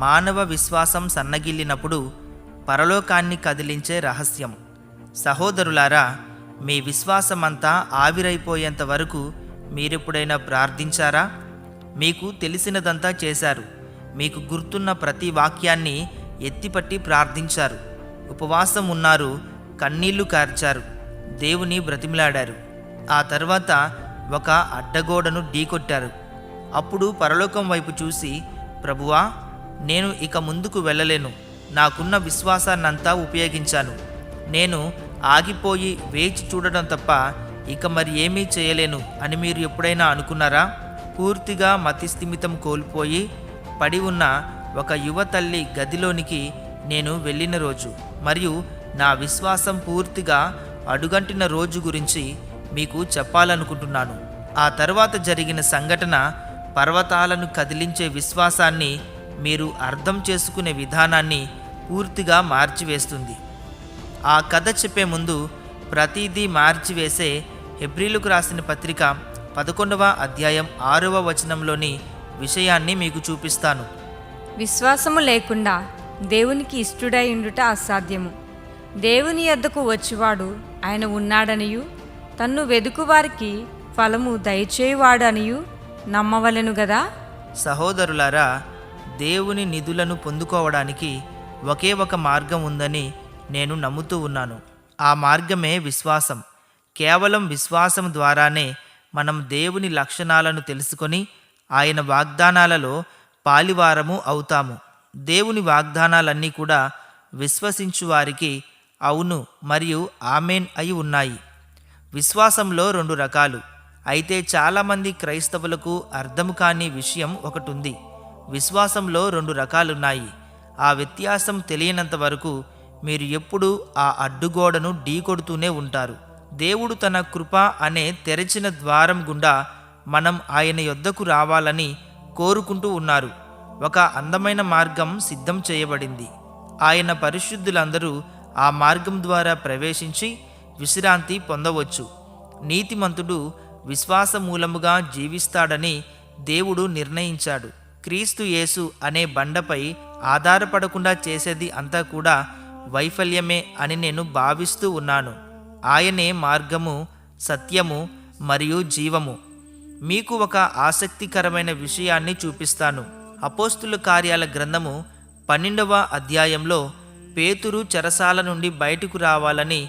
మానవ విశ్వాసం సన్నగిల్లినప్పుడు పరలోకాన్ని కదిలించే రహస్యం. సహోదరులారా, మీ విశ్వాసమంతా ఆవిరైపోయేంత వరకు మీరెప్పుడైనా ప్రార్థించారా? మీకు తెలిసినదంతా చేశారు. మీకు గుర్తున్న ప్రతి వాక్యాన్ని ఎత్తిపట్టి ప్రార్థించారు. ఉపవాసం ఉన్నారు, కన్నీళ్లు కార్చారు, దేవుని బ్రతిమిలాడారు. ఆ తర్వాత ఒక అడ్డగోడను ఢీకొట్టారు. అప్పుడు పరలోకం వైపు చూసి, ప్రభువా, నేను ఇక ముందుకు వెళ్ళలేను, నాకున్న విశ్వాసాన్నంతా ఉపయోగించాను, నేను ఆగిపోయి వేచి చూడడం తప్ప ఇక మరి ఏమీ చేయలేను అని మీరు ఎప్పుడైనా అనుకున్నారా? పూర్తిగా మతిస్థిమితం కోల్పోయి పడి ఉన్న ఒక యువ తల్లి గదిలోనికి నేను వెళ్ళిన రోజు మరియు నా విశ్వాసం పూర్తిగా అడుగంటిన రోజు గురించి మీకు చెప్పాలనుకుంటున్నాను. ఆ తర్వాత జరిగిన సంఘటన పర్వతాలను కదిలించే విశ్వాసాన్ని, మీరు అర్థం చేసుకునే విధానాన్ని పూర్తిగా మార్చివేస్తుంది. ఆ కథ చెప్పే ముందు ప్రతిదీ మార్చివేసే హెబ్రీలకు రాసిన పత్రిక 11వ అధ్యాయం 6వ వచనంలోని విషయాన్ని మీకు చూపిస్తాను. విశ్వాసము లేకుండా దేవునికి ఇష్టుడై ఉండుట అసాధ్యము. దేవుని యొద్దకు వచ్చువాడు ఆయన ఉన్నాడనియు తన్ను వెదుకువారికి ఫలము దయచేయువాడనియు నమ్మవలెను గదా. సహోదరులారా, దేవుని నిధులను పొందుకోవడానికి ఒకే ఒక మార్గం ఉందని నేను నమ్ముతూ ఉన్నాను. ఆ మార్గమే విశ్వాసం. కేవలం విశ్వాసం ద్వారానే మనం దేవుని లక్షణాలను తెలుసుకొని ఆయన వాగ్దానాలలో పాలివారము అవుతాము. దేవుని వాగ్దానాలన్నీ కూడా విశ్వసించు వారికి అవును మరియు ఆమెన్ అయి ఉన్నాయి. విశ్వాసంలో 2 రకాలు. అయితే చాలామంది క్రైస్తవులకు అర్థము కాని విషయం ఒకటుంది. విశ్వాసంలో 2 రకాలున్నాయి. ఆ వ్యత్యాసం తెలియనంత వరకు మీరు ఎప్పుడూ ఆ అడ్డుగోడను ఢీకొడుతూనే ఉంటారు. దేవుడు తన కృప అనే తెరచిన ద్వారం గుండా మనం ఆయన యొద్దకు రావాలని కోరుకుంటూ ఉన్నారు. ఒక అందమైన మార్గం సిద్ధం చేయబడింది. ఆయన పరిశుద్ధులందరూ ఆ మార్గం ద్వారా ప్రవేశించి విశ్రాంతి పొందవచ్చు. నీతిమంతుడు విశ్వాస మూలముగా జీవిస్తాడని దేవుడు నిర్ణయించాడు. క్రీస్తు యేసు అనే బండపై ఆధారపడకుండా చేసేది అంతా కూడా వైఫల్యమే అని నేను భావిస్తూ ఉన్నాను. ఆయనే మార్గము, సత్యము మరియు జీవము. మీకు ఒక ఆసక్తికరమైన విషయాన్ని చూపిస్తాను. అపోస్తుల కార్యాల గ్రంథము 12వ అధ్యాయంలో పేతురు చెరసాల నుండి బయటకు రావాలని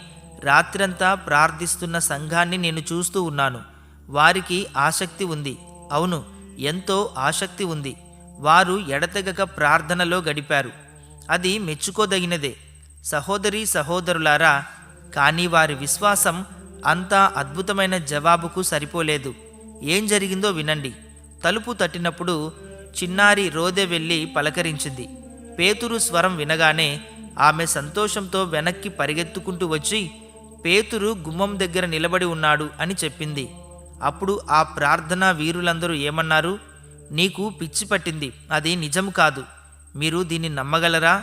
రాత్రంతా ప్రార్థిస్తున్న సంఘాన్ని నేను చూస్తూ ఉన్నాను. వారికి ఆసక్తి ఉంది. అవును, ఎంతో ఆసక్తి ఉంది. వారు ఎడతెగక ప్రార్థనలో గడిపారు. అది మెచ్చుకోదగినదే సహోదరీ సహోదరులారా. కానీ వారి విశ్వాసం అంత అద్భుతమైన జవాబుకు సరిపోలేదు. ఏం జరిగిందో వినండి. తలుపు తట్టినప్పుడు చిన్నారి రోదె వెళ్ళి పలకరించింది. పేతురు స్వరం వినగానే ఆమె సంతోషంతో వెనక్కి పరిగెత్తుకుంటూ వచ్చి పేతురు గుమ్మం దగ్గర నిలబడి ఉన్నాడు అని చెప్పింది. అప్పుడు ఆ ప్రార్థనా వీరులందరూ ఏమన్నారు? నీకు పిచ్చి పట్టింది, అది నిజం కాదు. మీరు దీన్ని నమ్మగలరా?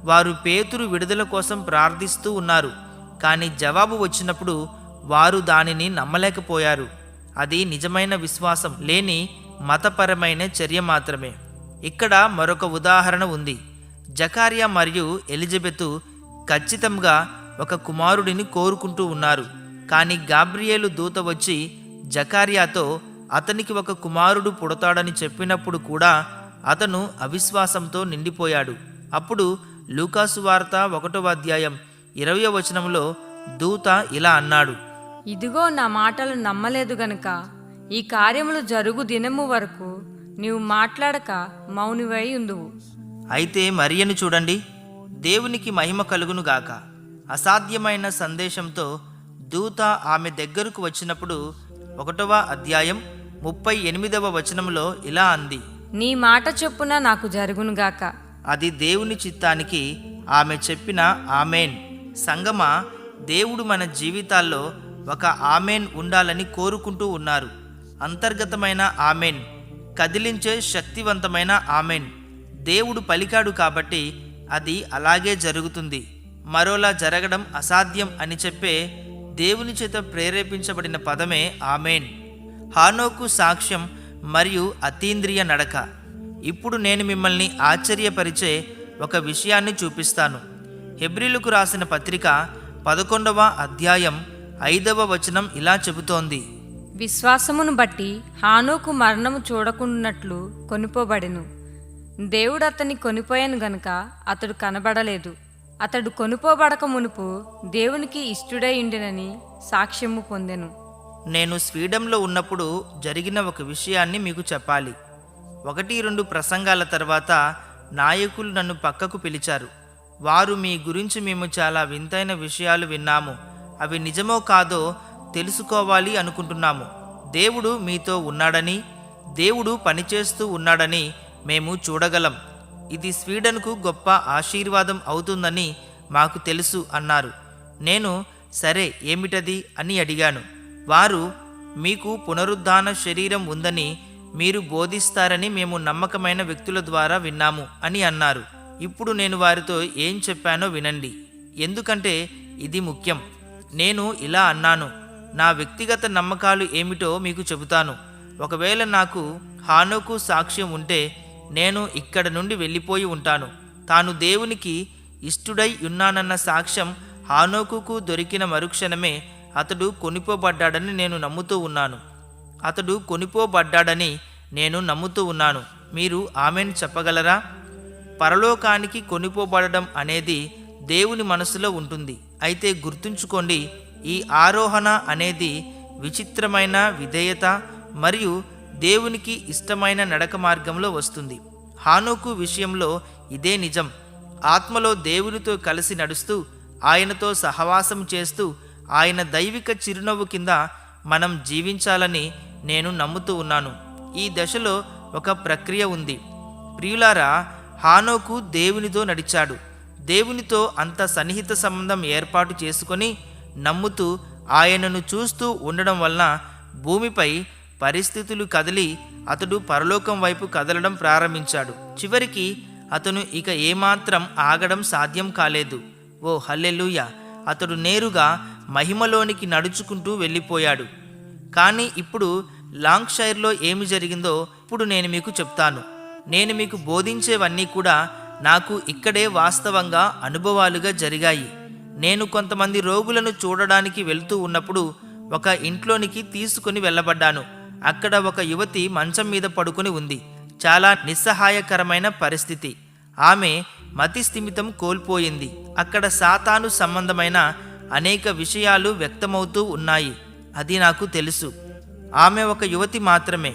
వారు పేతురు విడుదల కోసం ప్రార్థిస్తూ ఉన్నారు. కానీ జవాబు వచ్చినప్పుడు వారు దానిని నమ్మలేకపోయారు. అది నిజమైన విశ్వాసం లేని మతపరమైన చర్య మాత్రమే. ఇక్కడ మరొక ఉదాహరణ ఉంది. జకారియా మరియు ఎలిజబెతు ఖచ్చితంగా ఒక కుమారుడిని కోరుకుంటూ ఉన్నారు. కానీ గాబ్రియేలు దూత వచ్చి జకారియాతో అతనికి ఒక కుమారుడు పుడతాడని చెప్పినప్పుడు కూడా అతను అవిశ్వాసంతో నిండిపోయాడు. అప్పుడు లూకాసు వార్త 1వ అధ్యాయం 20వ వచనంలో దూత ఇలా అన్నాడు, ఇదిగో నా మాటలు నమ్మలేదు గనుక ఈ కార్యములు జరుగు దినము వరకు నీవు మాట్లాడక మౌనివై ఉందువు. అయితే మరియను చూడండి. దేవునికి మహిమ కలుగునుగాక. అసాధ్యమైన సందేశంతో దూత ఆమె దగ్గరకు వచ్చినప్పుడు 1వ అధ్యాయం 38వ వచనంలో ఇలా అంది, నీ మాట చొప్పున నాకు జరుగునుగాక. అది దేవుని చిత్తానికి ఆమె చెప్పిన ఆమెన్. సంగమా, దేవుడు మన జీవితాల్లో ఒక ఆమెన్ ఉండాలని కోరుకుంటూ ఉన్నారు. అంతర్గతమైన ఆమెన్, కదిలించే శక్తివంతమైన ఆమెన్. దేవుడు పలికాడు కాబట్టి అది అలాగే జరుగుతుంది. మరోలా జరగడం అసాధ్యం అని చెప్పే దేవుని చేత ప్రేరేపించబడిన పదమే ఆమెన్. హానోకు సాక్ష్యం మరియు అతీంద్రియ నడక. ఇప్పుడు నేను మిమ్మల్ని ఆశ్చర్యపరిచే ఒక విషయాన్ని చూపిస్తాను. హెబ్రీలకు రాసిన పత్రిక 11వ అధ్యాయం 5వ వచనం ఇలా చెబుతోంది. విశ్వాసమును బట్టి హానోకు మరణము చూడకుండానట్లు కొనిపోబడెను. దేవుడు అతన్ని కొనిపోయాను గనుక అతడు కనబడలేదు. అతడు కొనిపోబడక మునుపు దేవునికి ఇష్టుడై ఉండినని సాక్ష్యము పొందెను. నేను స్వీడన్లో ఉన్నప్పుడు జరిగిన ఒక విషయాన్ని మీకు చెప్పాలి. 1-2 ప్రసంగాల తర్వాత నాయకులు నన్ను పక్కకు పిలిచారు. వారు మీ గురించి మేము చాలా వింతైన విషయాలు విన్నాము, అవి నిజమో కాదో తెలుసుకోవాలి అనుకుంటున్నాము. దేవుడు మీతో ఉన్నాడని, దేవుడు పనిచేస్తూ ఉన్నాడని మేము చూడగలం. ఇది స్వీడన్కు గొప్ప ఆశీర్వాదం అవుతుందని మాకు తెలుసు అన్నారు. నేను సరే ఏమిటది అని అడిగాను. వారు మీకు పునరుద్ధాన శరీరం ఉందని మీరు బోధిస్తారని మేము నమ్మకమైన వ్యక్తుల ద్వారా విన్నాము అని అన్నారు. ఇప్పుడు నేను వారితో ఏం చెప్పానో వినండి, ఎందుకంటే ఇది ముఖ్యం. నేను ఇలా అన్నాను, నా వ్యక్తిగత నమ్మకాలు ఏమిటో మీకు చెబుతాను. ఒకవేళ నాకు హానోకు సాక్ష్యం ఉంటే నేను ఇక్కడ నుండి వెళ్ళిపోయి ఉంటాను. తాను దేవునికి ఇష్టుడై ఉన్నానన్న సాక్ష్యం హానోకుకు దొరికిన మరుక్షణమే అతడు కొనిపోబడ్డాడని నేను నమ్ముతూ ఉన్నాను. మీరు ఆమెన్ చెప్పగలరా? పరలోకానికి కొనిపోబడడం అనేది దేవుని మనసులో ఉంటుంది. అయితే గుర్తుంచుకోండి, ఈ ఆరోహణ అనేది విచిత్రమైన విధేయత మరియు దేవునికి ఇష్టమైన నడక మార్గంలో వస్తుంది. హానోకు విషయంలో ఇదే నిజం. ఆత్మలో దేవునితో కలిసి నడుస్తూ, ఆయనతో సహవాసం చేస్తూ, ఆయన దైవిక చిరునవ్వు కింద మనం జీవించాలని నేను నమ్ముతూ ఉన్నాను. ఈ దశలో ఒక ప్రక్రియ ఉంది. ప్రియులారా, హానోకు దేవునితో నడిచాడు. దేవునితో అంత సన్నిహిత సంబంధం ఏర్పాటు చేసుకొని నమ్ముతూ ఆయనను చూస్తూ ఉండడం వలన భూమిపై పరిస్థితులు కదిలి అతడు పరలోకం వైపు కదలడం ప్రారంభించాడు. చివరికి అతను ఇక ఏమాత్రం ఆగడం సాధ్యం కాలేదు. ఓ హల్లెలూయా! అతడు నేరుగా మహిమలోనికి నడుచుకుంటూ వెళ్ళిపోయాడు. కానీ ఇప్పుడు లాంగ్షైర్లో ఏమి జరిగిందో ఇప్పుడు నేను మీకు చెప్తాను. నేను మీకు బోధించేవన్నీ కూడా నాకు ఇక్కడే వాస్తవంగా అనుభవాలుగా జరిగాయి. నేను కొంతమంది రోగులను చూడడానికి వెళ్తూ ఉన్నప్పుడు ఒక ఇంట్లోనికి తీసుకుని వెళ్ళబడ్డాను. అక్కడ ఒక యువతి మంచం మీద పడుకుని ఉంది. చాలా నిస్సహాయకరమైన పరిస్థితి. ఆమె మతి స్థిమితం కోల్పోయింది. అక్కడ సాతాను సంబంధమైన అనేక విషయాలు వ్యక్తమవుతూ ఉన్నాయి. అది నాకు తెలుసు. ఆమె ఒక యువతి మాత్రమే.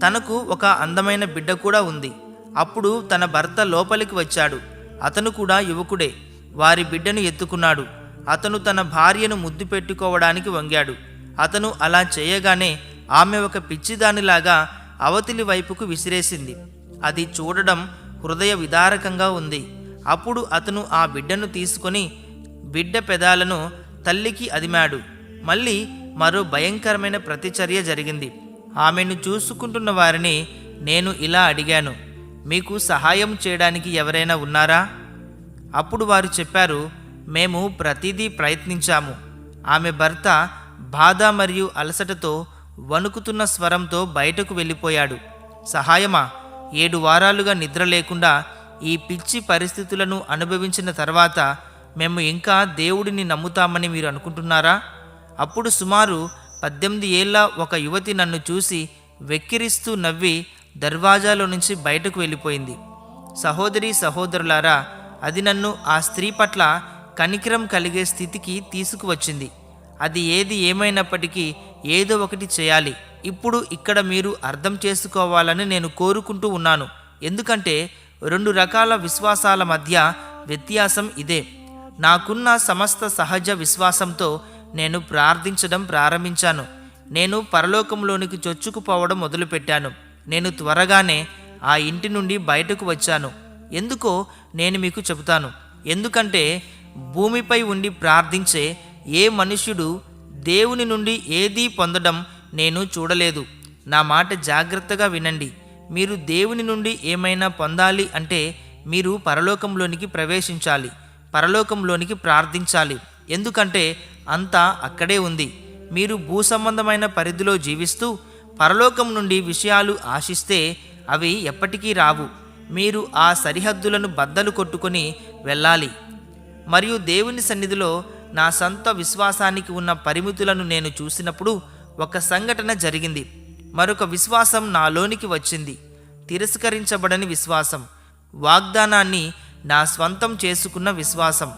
తనకు ఒక అందమైన బిడ్డ కూడా ఉంది. అప్పుడు తన భర్త లోపలికి వచ్చాడు. అతను కూడా యువకుడే. వారి బిడ్డను ఎత్తుకున్నాడు. అతను తన భార్యను ముద్దు పెట్టుకోవడానికి వంగాడు. అతను అలా చేయగానే ఆమె ఒక పిచ్చిదానిలాగా అవతలి వైపుకు విసిరేసింది. అది చూడడం హృదయ విదారకంగా ఉంది. అప్పుడు అతను ఆ బిడ్డను తీసుకొని బిడ్డ పెదాలను తల్లికి అదిమాడు. మళ్ళీ మరో భయంకరమైన ప్రతిచర్య జరిగింది. ఆమెను చూసుకుంటున్న వారిని నేను ఇలా అడిగాను, మీకు సహాయం చేయడానికి ఎవరైనా ఉన్నారా? అప్పుడు వారు చెప్పారు, మేము ప్రతిదీ ప్రయత్నించాము. ఆమె భర్త బాధ మరియు అలసటతో వణుకుతున్న స్వరంతో బయటకు వెళ్ళిపోయాడు. సహాయమా? 7 వారాలుగా నిద్ర లేకుండా ఈ పిచ్చి పరిస్థితులను అనుభవించిన తర్వాత మేము ఇంకా దేవుడిని నమ్ముతామని మీరు అనుకుంటున్నారా? అప్పుడు సుమారు 18 ఏళ్ల ఒక యువతి నన్ను చూసి వెక్కిరిస్తూ నవ్వి దర్వాజాలో నుంచి బయటకు వెళ్ళిపోయింది. సహోదరీ సహోదరులారా, అది నన్ను ఆ స్త్రీ పట్ల కనికరం కలిగే స్థితికి తీసుకువచ్చింది. అది ఏది ఏమైనప్పటికీ ఏదో ఒకటి చేయాలి. ఇప్పుడు ఇక్కడ మీరు అర్థం చేసుకోవాలని నేను కోరుకుంటూ ఉన్నాను. ఎందుకంటే 2 రకాల విశ్వాసాల మధ్య వ్యత్యాసం ఇదే. నాకున్న సమస్త సహజ విశ్వాసంతో నేను ప్రార్థించడం ప్రారంభించాను. నేను పరలోకంలోనికి చొచ్చుకుపోవడం మొదలుపెట్టాను. నేను త్వరగానే ఆ ఇంటి నుండి బయటకు వచ్చాను. ఎందుకో నేను మీకు చెబుతాను. ఎందుకంటే భూమిపై ఉండి ప్రార్థించే ఏ మనుష్యుడు దేవుని నుండి ఏదీ పొందడం నేను చూడలేదు. నా మాట జాగ్రత్తగా వినండి. మీరు దేవుని నుండి ఏమైనా పొందాలి అంటే మీరు పరలోకంలోనికి ప్రవేశించాలి, పరలోకంలోనికి ప్రార్థించాలి. ఎందుకంటే అంతా అక్కడే ఉంది. మీరు భూసంబంధమైన పరిధిలో జీవిస్తూ పరలోకం నుండి విషయాలు ఆశిస్తే అవి ఎప్పటికీ రావు. మీరు ఆ సరిహద్దులను బద్దలు కొట్టుకొని వెళ్ళాలి. మరియు దేవుని సన్నిధిలో నా సొంత విశ్వాసానికి ఉన్న పరిమితులను నేను చూసినప్పుడు ఒక సంఘటన జరిగింది. మరొక విశ్వాసం నాలోనికి వచ్చింది. తిరస్కరించబడని విశ్వాసం, వాగ్దానాన్ని నా స్వంతం చేసుకున్న విశ్వాసం,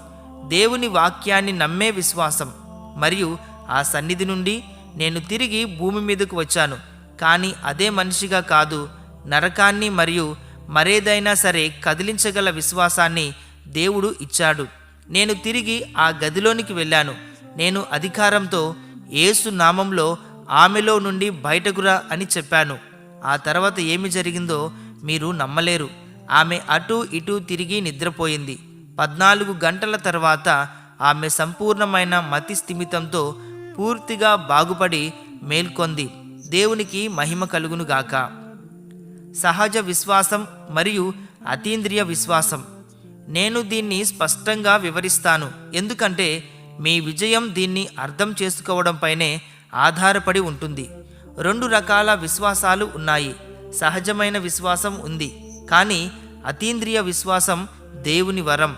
దేవుని వాక్యాన్ని నమ్మే విశ్వాసం. మరియు ఆ సన్నిధి నుండి నేను తిరిగి భూమి మీదకు వచ్చాను. కానీ అదే మనిషిగా కాదు, నరకాన్ని మరియు మరేదైనా సరే కదిలించగల విశ్వాసాన్ని దేవుడు ఇచ్చాడు. నేను తిరిగి ఆ గదిలోనికి వెళ్ళాను. నేను అధికారంతో యేసు నామంలో ఆమెలో నుండి బయటకురా అని చెప్పాను. ఆ తర్వాత ఏమి జరిగిందో మీరు నమ్మలేరు. ఆమె అటూ ఇటూ తిరిగి నిద్రపోయింది. 14 గంటల తర్వాత ఆమె సంపూర్ణమైన మతి స్థిమితంతో పూర్తిగా బాగుపడి మేల్కొంది. దేవునికి మహిమ కలుగునుగాక. సహజ విశ్వాసం మరియు అతీంద్రియ విశ్వాసం. నేను దీన్ని స్పష్టంగా వివరిస్తాను, ఎందుకంటే మీ విజయం దీన్ని అర్థం చేసుకోవడంపైనే ఆధారపడి ఉంటుంది. 2 రకాల విశ్వాసాలు ఉన్నాయి. సహజమైన విశ్వాసం ఉంది, కానీ అతీంద్రియ విశ్వాసం దేవుని వరం.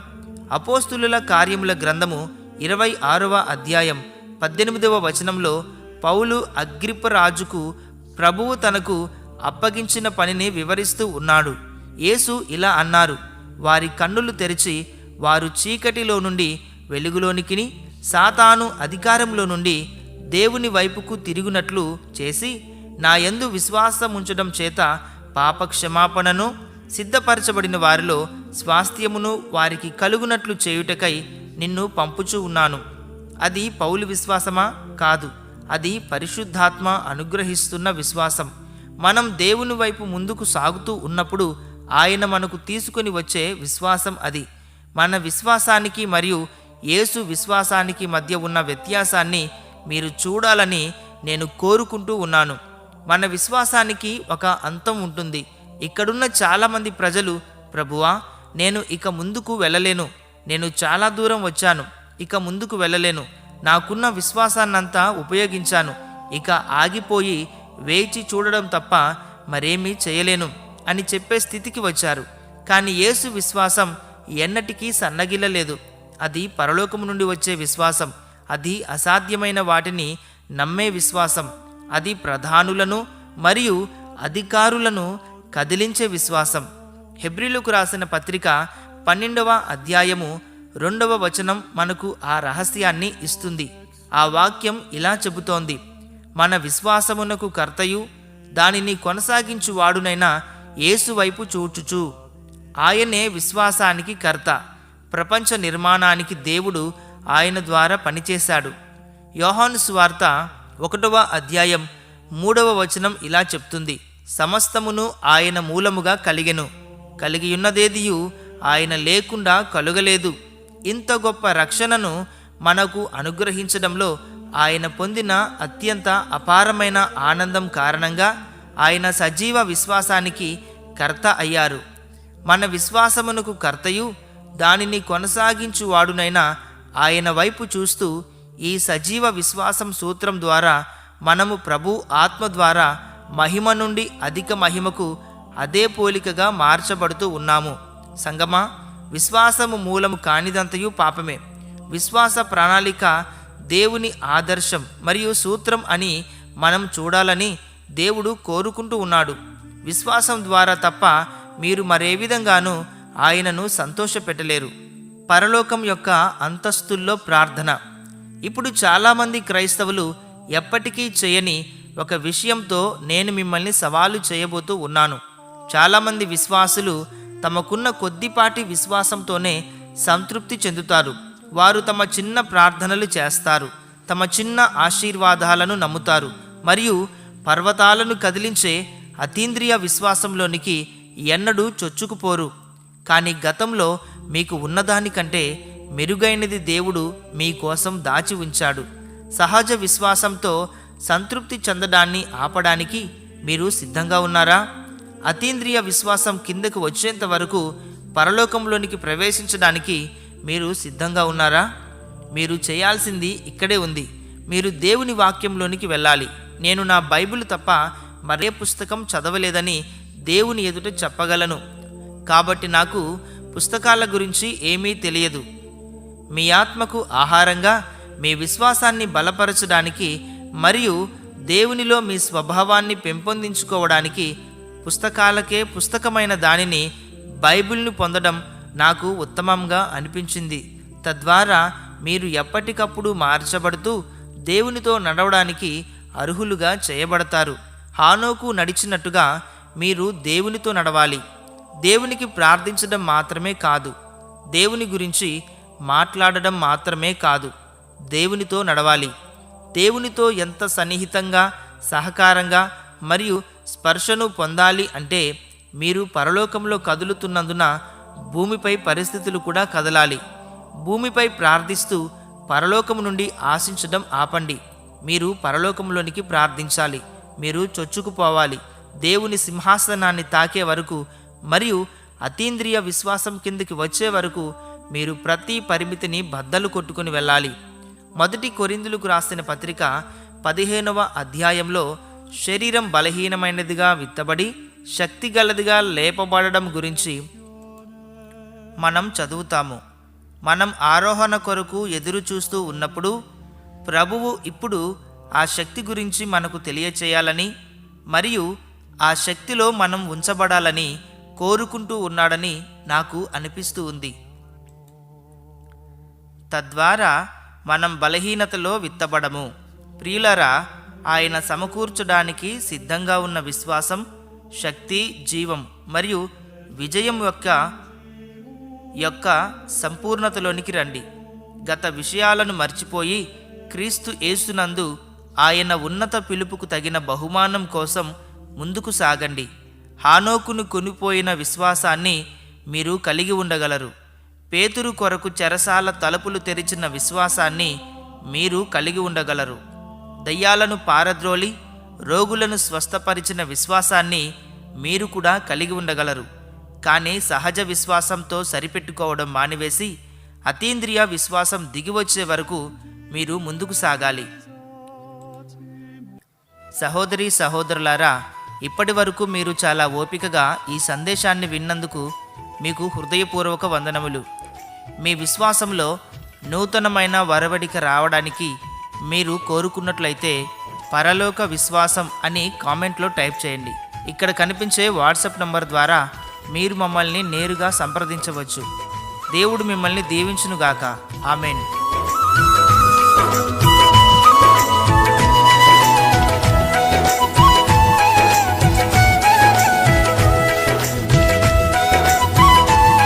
అపోస్తులుల కార్యముల గ్రంథము 26వ అధ్యాయం 18వ వచనంలో పౌలు అగ్రిప్ప రాజుకు ప్రభువు తనకు అప్పగించిన పనిని వివరిస్తూ ఉన్నాడు. యేసు ఇలా అన్నారు, వారి కన్నులు తెరిచి వారు చీకటిలో నుండి వెలుగులోనికి, సాతాను అధికారంలో నుండి దేవుని వైపుకు తిరుగునట్లు చేసి నా యందు విశ్వాసముంచడం చేత పాపక్షమాపణను, సిద్ధపరచబడిన వారిలో స్వాస్థ్యమును వారికి కలుగునట్లు చేయుటకై నిన్ను పంపుచూ ఉన్నాను. అది పౌలు విశ్వాసమా? కాదు, అది పరిశుద్ధాత్మ అనుగ్రహిస్తున్న విశ్వాసం. మనం దేవుని వైపు ముందుకు సాగుతూ ఉన్నప్పుడు ఆయన మనకు తీసుకొని వచ్చే విశ్వాసం అది. మన విశ్వాసానికి మరియు యేసు విశ్వాసానికి మధ్య ఉన్న వ్యత్యాసాన్ని మీరు చూడాలని నేను కోరుకుంటూ ఉన్నాను. మన విశ్వాసానికి ఒక అంతం ఉంటుంది. ఇక్కడున్న చాలామంది ప్రజలు, ప్రభువా, నేను ఇక ముందుకు వెళ్ళలేను, నేను చాలా దూరం వచ్చాను, ఇక ముందుకు వెళ్ళలేను, నాకున్న విశ్వాసాన్నంతా ఉపయోగించాను, ఇక ఆగిపోయి వేచి చూడడం తప్ప మరేమీ చేయలేను అని చెప్పే స్థితికి వచ్చారు. కానీ యేసు విశ్వాసం ఎన్నటికీ సన్నగిల్లలేదు. అది పరలోకము నుండి వచ్చే విశ్వాసం. అది అసాధ్యమైన వాటిని నమ్మే విశ్వాసం. అది ప్రధానులను మరియు అధికారులను కదిలించే విశ్వాసం. హెబ్రీలకు రాసిన పత్రిక 12వ అధ్యాయము 2వ వచనం మనకు ఆ రహస్యాన్ని ఇస్తుంది. ఆ వాక్యం ఇలా చెబుతోంది, మన విశ్వాసమునకు కర్తయు దానిని కొనసాగించువాడునైన యేసు వైపు చూచుచు. ఆయనే విశ్వాసానికి కర్త. ప్రపంచ నిర్మాణానికి దేవుడు ఆయన ద్వారా పనిచేశాడు. యోహాను సువార్త 1వ అధ్యాయం 3వ వచనం ఇలా చెప్తుంది, సమస్తమును ఆయన మూలముగా కలిగెను, కలిగియున్నదేదియు ఆయన లేకుండా కలుగలేదు. ఇంత గొప్ప రక్షణను మనకు అనుగ్రహించడంలో ఆయన పొందిన అత్యంత అపారమైన ఆనందం కారణంగా ఆయన సజీవ విశ్వాసానికి కర్త అయ్యారు. మన విశ్వాసమునకు కర్తయు దానిని కొనసాగించువాడునైన ఆయన వైపు చూస్తూ ఈ సజీవ విశ్వాసం సూత్రం ద్వారా మనము ప్రభు ఆత్మ ద్వారా మహిమ నుండి అధిక మహిమకు అదే పోలికగా మార్చబడుతూ ఉన్నాము. సంగమా, విశ్వాసము మూలము కానిదంతయు పాపమే. విశ్వాస ప్రణాళిక దేవుని ఆదర్శం మరియు సూత్రం అని మనం చూడాలని దేవుడు కోరుకుంటూ ఉన్నాడు. విశ్వాసం ద్వారా తప్ప మీరు మరే విధంగానూ ఆయనను సంతోషపెట్టలేరు. పరలోకం యొక్క అంతస్తుల్లో ప్రార్థన. ఇప్పుడు చాలామంది క్రైస్తవులు ఎప్పటికీ చేయని ఒక విషయంతో నేను మిమ్మల్ని సవాలు చేయబోతూ ఉన్నాను. చాలామంది విశ్వాసులు తమకున్న కొద్దిపాటి విశ్వాసంతోనే సంతృప్తి చెందుతారు. వారు తమ చిన్న ప్రార్థనలు చేస్తారు, తమ చిన్న ఆశీర్వాదాలను నమ్ముతారు మరియు పర్వతాలను కదిలించే అతీంద్రియ విశ్వాసంలోనికి ఎన్నడూ చొచ్చుకుపోరు. కానీ గతంలో మీకు ఉన్నదానికంటే మెరుగైనది దేవుడు మీకోసం దాచి ఉంచాడు. సహజ విశ్వాసంతో సంతృప్తి చెందడాన్ని ఆపడానికి మీరు సిద్ధంగా ఉన్నారా? అతీంద్రియ విశ్వాసం కిందకు వచ్చేంత వరకు పరలోకంలోనికి ప్రవేశించడానికి మీరు సిద్ధంగా ఉన్నారా? మీరు చేయాల్సింది ఇక్కడే ఉంది. మీరు దేవుని వాక్యంలోనికి వెళ్ళాలి. నేను నా బైబిల్ తప్ప మరే పుస్తకం చదవలేదని దేవుని ఎదుట చెప్పగలను. కాబట్టి నాకు పుస్తకాల గురించి ఏమీ తెలియదు. మీ ఆత్మకు ఆహారంగా మీ విశ్వాసాన్ని బలపరచడానికి మరియు దేవునిలో మీ స్వభావాన్ని పెంపొందించుకోవడానికి పుస్తకాలకే పుస్తకమైన దానిని, బైబిల్ను పొందడం నాకు ఉత్తమంగా అనిపించింది. తద్వారా మీరు ఎప్పటికప్పుడు మార్చబడుతూ దేవునితో నడవడానికి అర్హులుగా చేయబడతారు. హానోకు నడిచినట్టుగా మీరు దేవునితో నడవాలి. దేవునికి ప్రార్థించడం మాత్రమే కాదు, దేవుని గురించి మాట్లాడడం మాత్రమే కాదు, దేవునితో నడవాలి. దేవునితో ఎంత సన్నిహితంగా, సహకారంగా మరియు స్పర్శను పొందాలి అంటే మీరు పరలోకంలో కదులుతున్నందున భూమిపై పరిస్థితులు కూడా కదలాలి. భూమిపై ప్రార్థిస్తూ పరలోకము నుండి ఆశించడం ఆపండి. మీరు పరలోకంలోనికి ప్రార్థించాలి. మీరు చొచ్చుకుపోవాలి. దేవుని సింహాసనాన్ని తాకే వరకు మరియు అతీంద్రియ విశ్వాసం కిందికి వచ్చే వరకు మీరు ప్రతి పరిమితిని బద్దలు కొట్టుకుని వెళ్ళాలి. 1 కొరింథీయులకు రాసిన పత్రిక 15వ అధ్యాయంలో శరీరం బలహీనమైనదిగా విత్తబడి శక్తిగలదిగా లేపబడడం గురించి మనం చదువుతాము. మనం ఆరోహణ కొరకు ఎదురు చూస్తూ ఉన్నప్పుడు ప్రభువు ఇప్పుడు ఆ శక్తి గురించి మనకు తెలియచేయాలని మరియు ఆ శక్తిలో మనం ఉంచబడాలని కోరుకుంటూ ఉన్నాడని నాకు అనిపిస్తూ ఉంది. తద్వారా మనం బలహీనతలో విత్తబడము. ప్రియులరా, ఆయన సమకూర్చడానికి సిద్ధంగా ఉన్న విశ్వాసం, శక్తి, జీవం మరియు విజయం యొక్క సంపూర్ణతలోనికి రండి. గత విషయాలను మర్చిపోయి క్రీస్తు యేసునందు ఆయన ఉన్నత పిలుపుకు తగిన బహుమానం కోసం ముందుకు సాగండి. హానోకును కొనిపోయిన విశ్వాసాన్ని మీరు కలిగి ఉండగలరు. పేతురు కొరకు చెరసాల తలుపులు తెరిచిన విశ్వాసాన్ని మీరు కలిగి ఉండగలరు. దయ్యాలను పారద్రోలి రోగులను స్వస్థపరిచిన విశ్వాసాన్ని మీరు కూడా కలిగి ఉండగలరు. కానీ సహజ విశ్వాసంతో సరిపెట్టుకోవడం మానివేసి అతీంద్రియ విశ్వాసం దిగివచ్చే వరకు మీరు ముందుకు సాగాలి. సహోదరి సహోదరులారా, ఇప్పటి వరకు మీరు చాలా ఓపికగా ఈ సందేశాన్ని విన్నందుకు మీకు హృదయపూర్వక వందనములు. మీ విశ్వాసంలో నూతనమైన వరవడిక రావడానికి మీరు కోరుకున్నట్లయితే పరలోక విశ్వాసం అని కామెంట్లో టైప్ చేయండి. ఇక్కడ కనిపించే వాట్సాప్ నంబర్ ద్వారా మీరు మమ్మల్ని నేరుగా సంప్రదించవచ్చు. దేవుడు మిమ్మల్ని దీవించునుగాక. ఆమెన్.